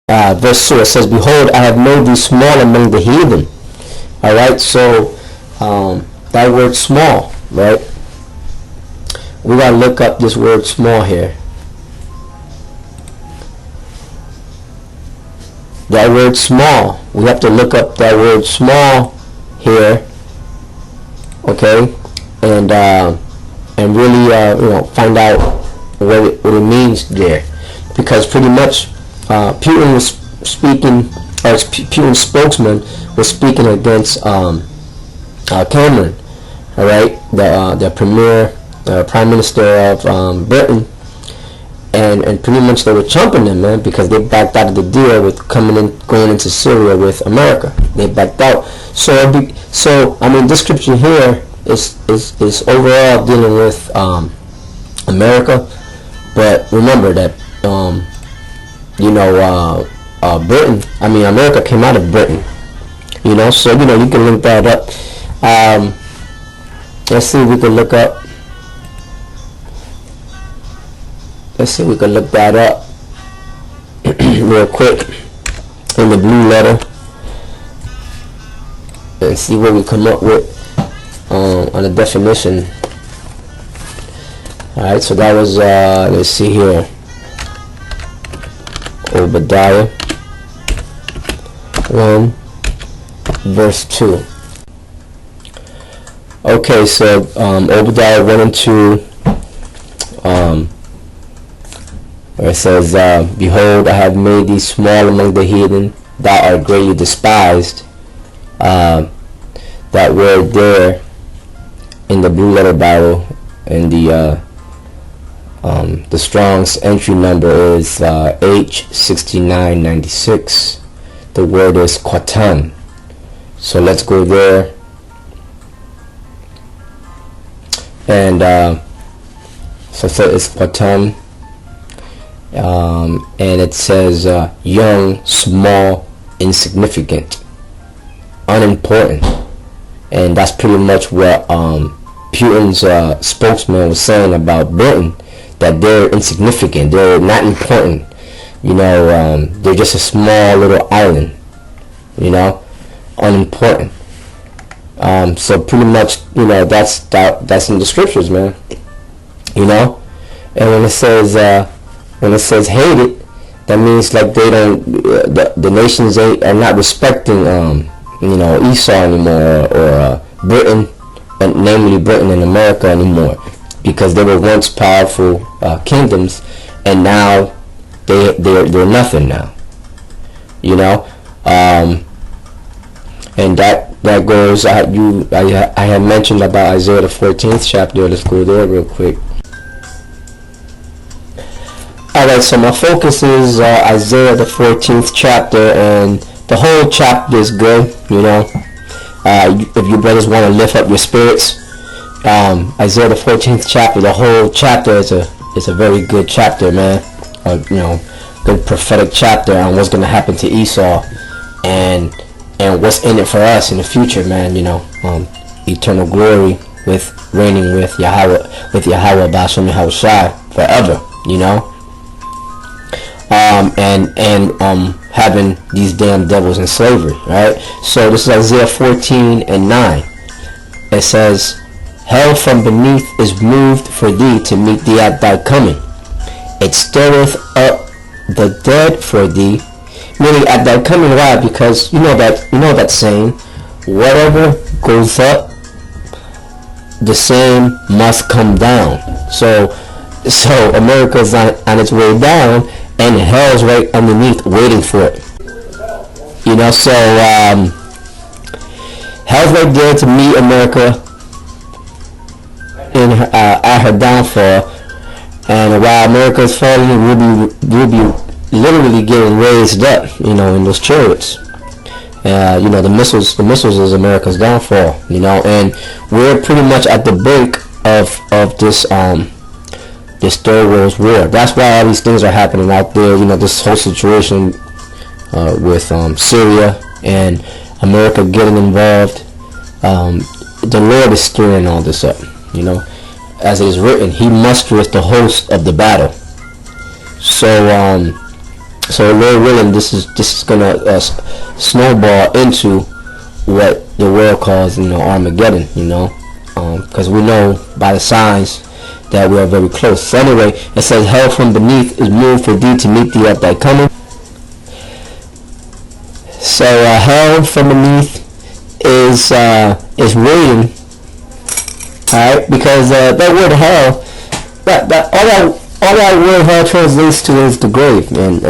verse 2, it says, "Behold, I have made thee small among the heathen." All right, so that word "small," right? We gotta look up this word "small" here. That word "small," we have to look up that word "small" here, okay, and really find out what it means there, because pretty much Putin was speaking, or Putin's spokesman was speaking against Cameron, all right, the premier prime minister of Britain. And pretty much they were chumping them, man, because they backed out of the deal with going into Syria with America. They backed out. So I mean, this scripture here is overall dealing with America, but remember that Britain. I mean, America came out of Britain. So you can link that up. Let's see if we can look up. Let's see if we can look that up real quick in the blue letter and see what we come up with on the definition. Alright, so that was, let's see here, Obadiah 1 verse 2. Okay, so Obadiah 1 and 2, where it says, "Behold, I have made thee small among the heathen, thou art greatly despised." That word there in the Blue Letter Bible, in the Strong's entry number is H6996. The word is Qatan. So let's go there, and so it's Qatan. And it says young, small, insignificant, unimportant, and that's pretty much what Putin's spokesman was saying about Britain, that they're insignificant, they're not important, they're just a small little island, unimportant. So pretty much, that's in the scriptures, man, and when it says hated, that means like they don't, the nations are not respecting Esau anymore, or Britain, and namely Britain and America anymore, because they were once powerful kingdoms, and now they're nothing now, and that goes. I have mentioned about Isaiah the 14th chapter. Let's go there real quick. Alright, so my focus is Isaiah the 14th chapter, and the whole chapter is good, if you brothers want to lift up your spirits, Isaiah the 14th chapter, the whole chapter is a very good chapter, man. Good prophetic chapter on what's going to happen to Esau, and what's in it for us in the future, man. Eternal glory with reigning with Yahweh Ba'ashem Yahushai forever, and having these damn devils in slavery, right? So this is Isaiah 14 and 9. It says, "Hell from beneath is moved for thee to meet thee at thy coming. It stirreth up the dead for thee," meaning at thy coming. Why? Because you know that saying, whatever goes up, the same must come down. So America's on its way down, and hell's right underneath waiting for it. So hell's right there to meet America at her downfall, and while America is falling, we'll be literally getting raised up, in those chariots. The missiles is America's downfall, and we're pretty much at the brink of this Third World War. That's why all these things are happening out there. This whole situation with Syria and America getting involved. The Lord is stirring all this up. As it is written, He mustereth the host of the battle. So So Lord willing, this is gonna snowball into what the world calls, Armageddon. Because we know by the signs that we are very close. So anyway, it says, hell from beneath is moved for thee to meet thee at thy coming. So hell from beneath is waiting. All right, because that word hell, all that word hell translates to is the grave, and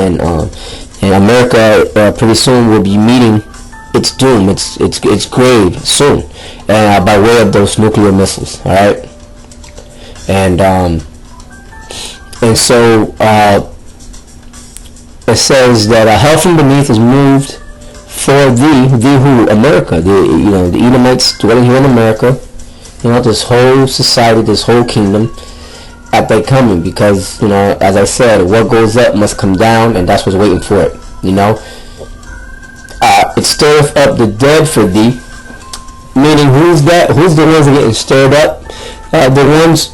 America pretty soon will be meeting its doom, its grave soon, and by way of those nuclear missiles. All right, and so it says that hell from beneath is moved for thee who? America, the Edomites dwelling here in America, this whole society, this whole kingdom, at thy coming, because as I said, what goes up must come down, and that's what's waiting for it. It stirreth up the dead for thee, meaning who's that? Who's the ones that are getting stirred up? The ones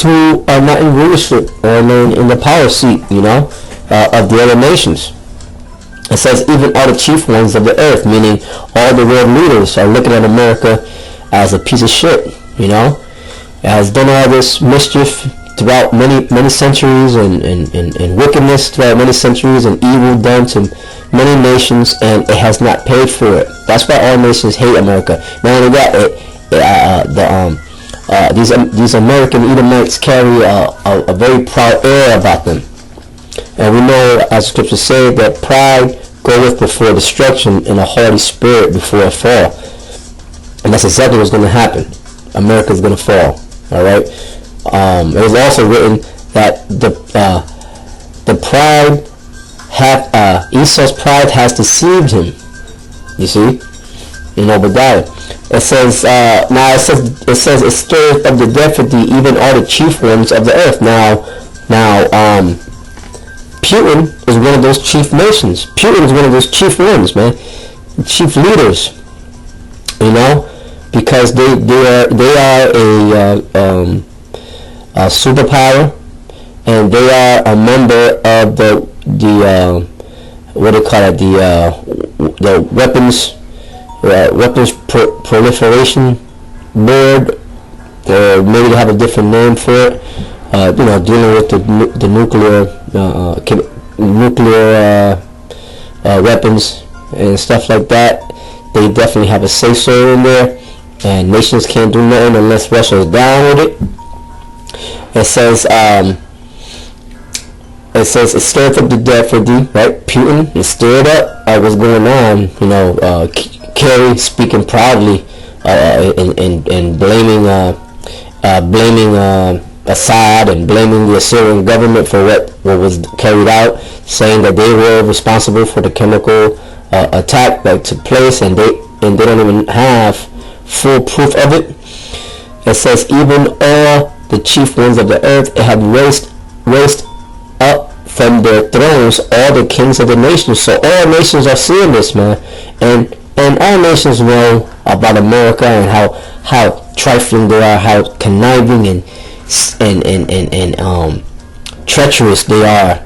who are not in rulership or in the power seat, of the other nations. It says even all the chief ones of the earth, meaning all the world leaders are looking at America as a piece of shit. It has done all this mischief throughout many centuries, and wickedness throughout many centuries, and evil done to many nations, and it has not paid for it. That's why all nations hate America. Not only that, these American Edomites carry a very proud air about them. And we know, as scriptures say, that pride goeth before destruction, and a haughty spirit before a fall. And that's exactly what's going to happen. America's going to fall. All right. It was also written that the pride Esau's pride has deceived him. You see, in Obadiah, it says it says it stirreth up the dead for thee, even all the chief ones of the earth. Now, Putin is one of those chief nations. Putin is one of those chief ones, man, chief leaders. Because they are a superpower, and they are a member of the what do you call it, the weapons proliferation board, or maybe they have a different name for it. Dealing with the nuclear weapons and stuff like that. They definitely have a say-so in there, and nations can't do nothing unless Russia is down with it. It says it stirred up the dead for thee, right? Putin is stirred up. What's going on? Kerry speaking proudly and blaming Assad and blaming the Assyrian government for what was carried out, saying that they were responsible for the chemical attack that took place, and they don't even have full proof of it. It says even all the chief ones of the earth have raised up from their thrones all the kings of the nations. So all nations are seeing this, man, and all nations know about America and how trifling they are, how conniving and treacherous they are,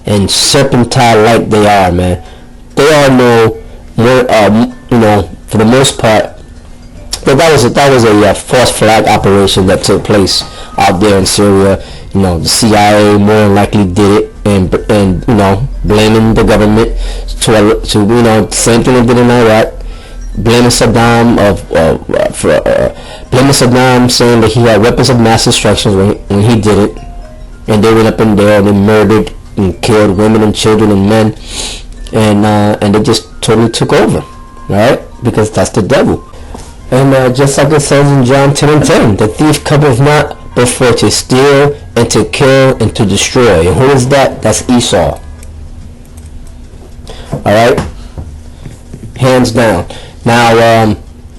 and serpentine-like they are, man. They are no more, for the most part. But that was a false flag operation that took place out there in Syria. The CIA more than likely did it, and blaming the government to same thing they did in Iraq, blaming Saddam blaming Saddam, saying that he had weapons of mass destruction when he did it, and they went up in there and they murdered and killed women and children and men, and they just totally took over, right? Because that's the devil. And just like it says in John 10:10, the thief cometh not but for to steal and to kill and to destroy. And who is that? That's Esau. Alright? Hands down. Now,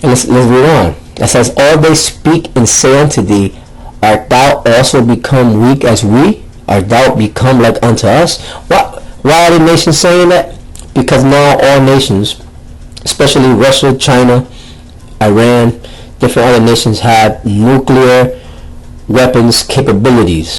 let's read on. It says, all they speak and say unto thee, art thou also become weak as we? Art thou become like unto us? Why are the nations saying that? Because now all nations, especially Russia, China, Iran, different other nations have nuclear weapons capabilities.